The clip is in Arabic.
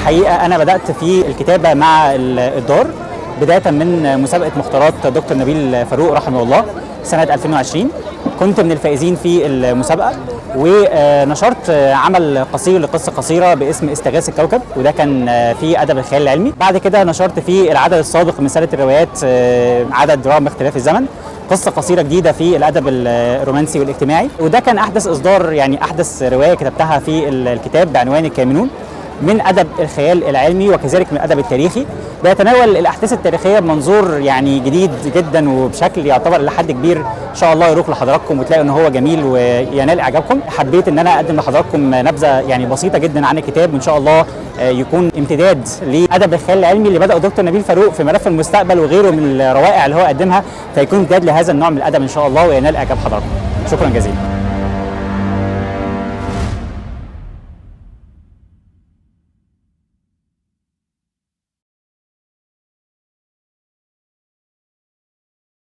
الحقيقه انا بدات في الكتابه مع الدار بدايه من مسابقه مختارات دكتور نبيل فاروق رحمه الله سنه 2020. كنت من الفائزين في المسابقه ونشرت عمل قصير لقصه قصيره باسم استغاث الكوكب، وده كان في ادب الخيال العلمي. بعد كده نشرت في العدد السابق من سلسله الروايات عدد رغم اختلاف الزمن قصه قصيره جديده في الادب الرومانسي والاجتماعي، وده كان احدث اصدار، يعني احدث روايه كتبتها في الكتاب بعنوان الكامنون من ادب الخيال العلمي وكذلك من الادب التاريخي. بيتناول الاحداث التاريخيه بمنظور يعني جديد جدا وبشكل يعتبر لحد كبير ان شاء الله يروق لحضراتكم وتلاقوا ان هو جميل وينال اعجابكم. حبيت ان انا اقدم لحضراتكم نبذه يعني بسيطه جدا عن الكتاب، وان شاء الله يكون امتداد لادب الخيال العلمي اللي بدأه دكتور نبيل فاروق في ملف المستقبل وغيره من الروائع اللي هو قدمها، فيكون امتداد لهذا النوع من الادب ان شاء الله وينال اعجاب حضراتكم. شكرا جزيلا.